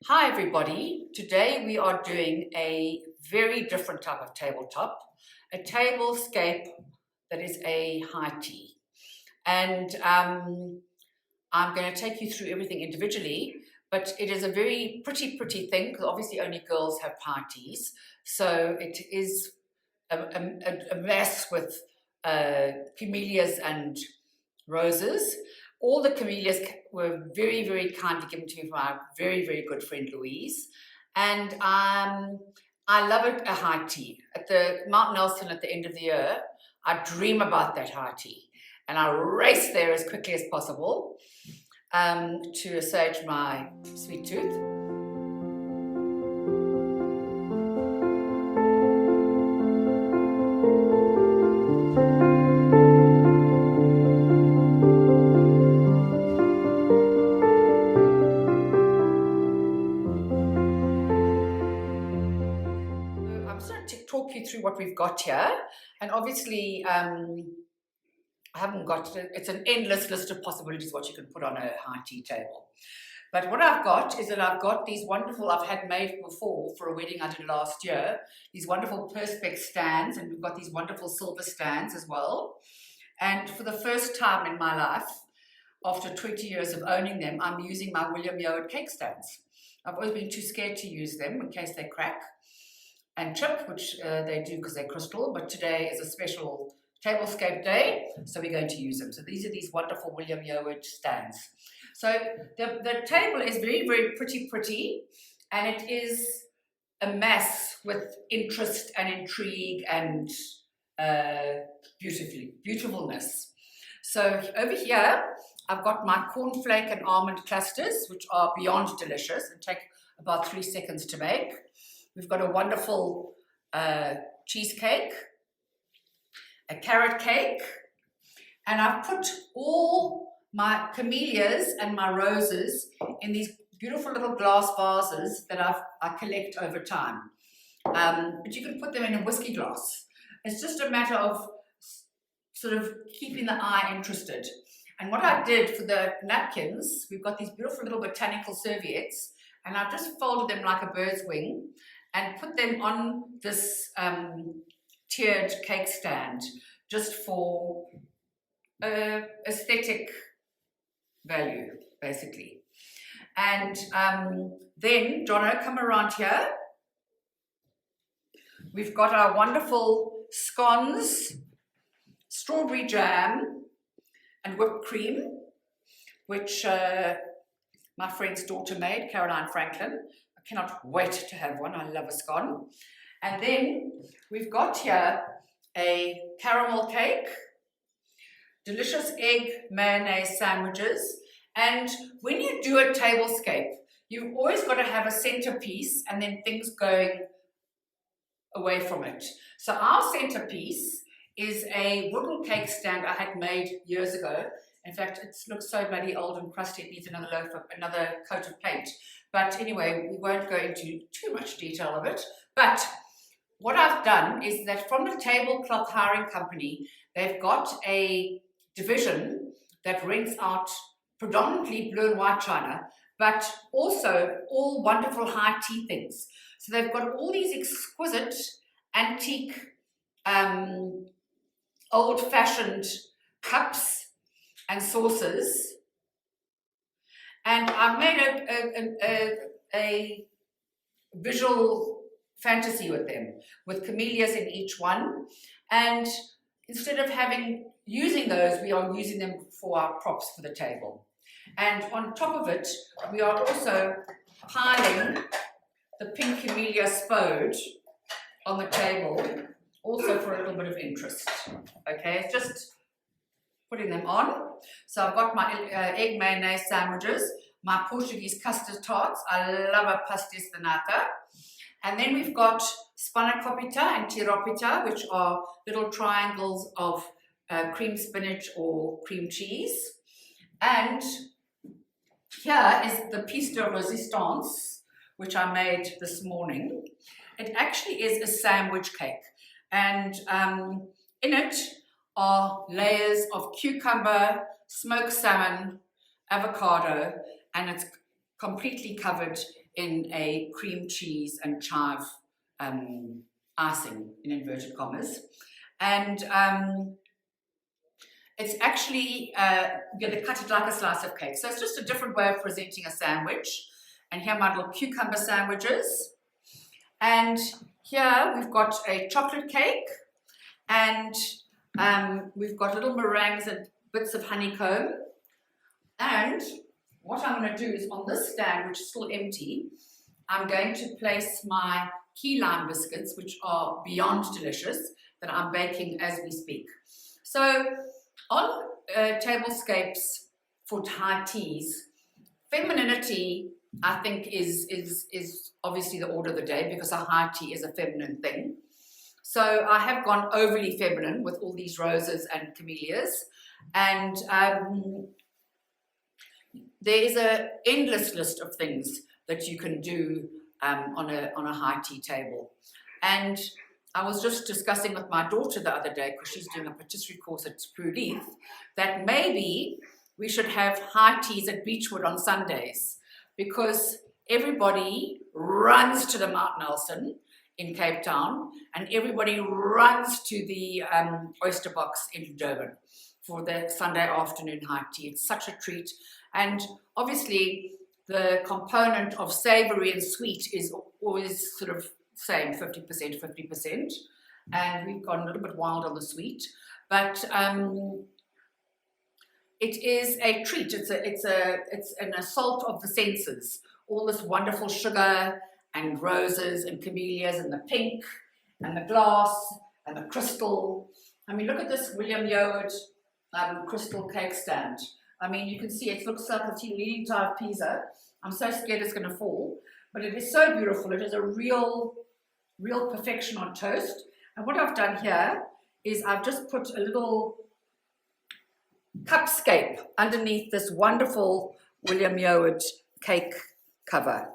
Hi everybody, today we are doing a very different type of tabletop, a tablescape that is a high tea. And I'm going to take you through everything individually, but it is a very pretty thing because obviously only girls have high teas. So it is a mess with camellias and roses. All the camellias were very kindly given to me by my very good friend Louise. And I love a high tea. At the Mount Nelson at the end of the year, I dream about that high tea. And I race there as quickly as possible to assuage my sweet tooth. I'm just going to talk you through what we've got here. And obviously, I haven't got it. It's an endless list of possibilities what you can put on a high tea table. But what I've got is that I've got these wonderful, I've had made before for a wedding I did last year, these wonderful Perspex stands, and we've got these wonderful silver stands as well. And for the first time in my life, after 20 years of owning them, I'm using my William Yoward cake stands. I've always been too scared to use them in case they crack and chip, which they do because they're crystal, but today is a special tablescape day, so we're going to use them. So these are these wonderful William Yoward stands. So the table is very pretty, and it is a mass with interest and intrigue and beautifulness. So over here, I've got my cornflake and almond clusters, which are beyond delicious and take about 3 seconds to make. We've got a wonderful cheesecake, a carrot cake, and I've put all my camellias and my roses in these beautiful little glass vases that I collect over time. But you can put them in a whiskey glass. It's just a matter of sort of keeping the eye interested. And what I did for the napkins, we've got these beautiful little botanical serviettes, and I've just folded them like a bird's wing and put them on this tiered cake stand just for aesthetic value, basically. And then, Jono, come around here. We've got our wonderful scones, strawberry jam, and whipped cream, which my friend's daughter made, Caroline Franklin. I cannot wait to have one. I love a scone. And then we've got here a caramel cake, delicious egg mayonnaise sandwiches. And when you do a tablescape, you've always got to have a centerpiece and then things going away from it. So our centerpiece is a wooden cake stand I had made years ago. In fact, it looks so bloody old and crusty, it needs another coat of paint. But anyway, we won't go into too much detail of it. But what I've done is that from the tablecloth hiring company, they've got a division that rents out predominantly blue and white china, but also all wonderful high tea things. So they've got all these exquisite, antique, old-fashioned cups and saucers, and I've made a visual fantasy with them, with camellias in each one, and instead of using those, we are using them for our props for the table. And on top of it, we are also piling the pink camellia spode on the table, also for a little bit of interest. Okay, just putting them on. So I've got my egg mayonnaise sandwiches, my Portuguese custard tarts. I love a pastéis de nata. And then we've got spanakopita and tiropita, which are little triangles of cream spinach or cream cheese. And here is the piece de resistance, which I made this morning. It actually is a sandwich cake. And in it are layers of cucumber, smoked salmon, avocado, and it's completely covered in a cream cheese and chive icing, in inverted commas. And it's actually, you're going to cut it like a slice of cake. So it's just a different way of presenting a sandwich. And here are my little cucumber sandwiches. And here we've got a chocolate cake. And we've got little meringues and bits of honeycomb. And what I'm going to do is on this stand, which is still empty, I'm going to place my key lime biscuits, which are beyond delicious, that I'm baking as we speak. So on tablescapes for high teas, femininity, I think, is obviously the order of the day, because a high tea is a feminine thing. So I have gone overly feminine with all these roses and camellias, and there is an endless list of things that you can do on a high tea table. And I was just discussing with my daughter the other day, because she's doing a patisserie course at Prudith, that maybe we should have high teas at Beechwood on Sundays, because everybody runs to the Mount Nelson in Cape Town, and everybody runs to the Oyster Box in Durban for the Sunday afternoon high tea. It's such a treat. And obviously the component of savoury and sweet is always sort of same, 50%, 50%. And we've gone a little bit wild on the sweet. But it is a treat. It's an assault of the senses. All this wonderful sugar and roses and camellias and the pink and the glass and the crystal. I mean, look at this William Yoward crystal cake stand. I mean, you can see it looks like a Leaning Tower of Pisa. I'm so scared it's going to fall, but it is so beautiful. It is a real perfection on toast. And what I've done here is I've just put a little cupscape underneath this wonderful William Yoward cake cover.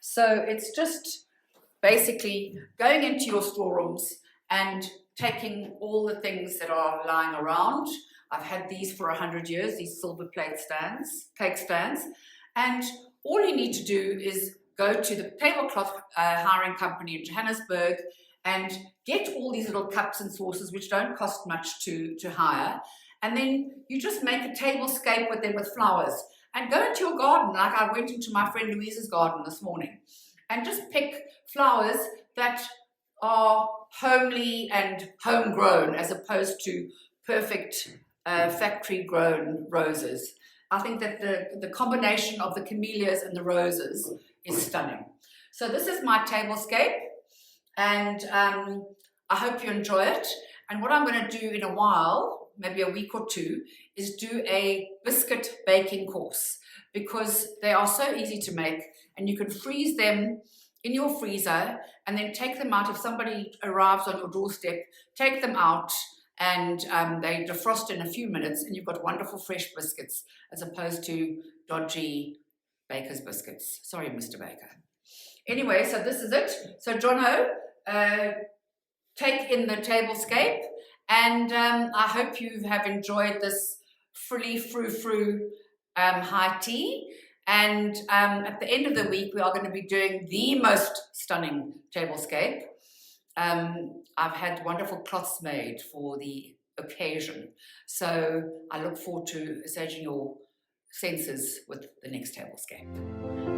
So it's just basically going into your storerooms and taking all the things that are lying around. I've had these for 100 years, these silver plate stands, cake stands, and all you need to do is go to the tablecloth hiring company in Johannesburg and get all these little cups and saucers, which don't cost much to hire, and then you just make a tablescape with them with flowers. And go into your garden, like I went into my friend Louise's garden this morning, and just pick flowers that are homely and homegrown, as opposed to perfect factory-grown roses. I think that the combination of the camellias and the roses is stunning. So this is my tablescape, and I hope you enjoy it. And what I'm going to do in a while, maybe a week or two, is do a biscuit baking course, because they are so easy to make, and you can freeze them in your freezer and then take them out. If somebody arrives on your doorstep, take them out, and they defrost in a few minutes, and you've got wonderful fresh biscuits, as opposed to dodgy baker's biscuits. Sorry, Mr. Baker. Anyway, so this is it. So Jono, take in the tablescape, and I hope you have enjoyed this frilly frou-frou high tea. And at the end of the week, we are going to be doing the most stunning tablescape. I've had wonderful cloths made for the occasion. So I look forward to assuaging your senses with the next tablescape.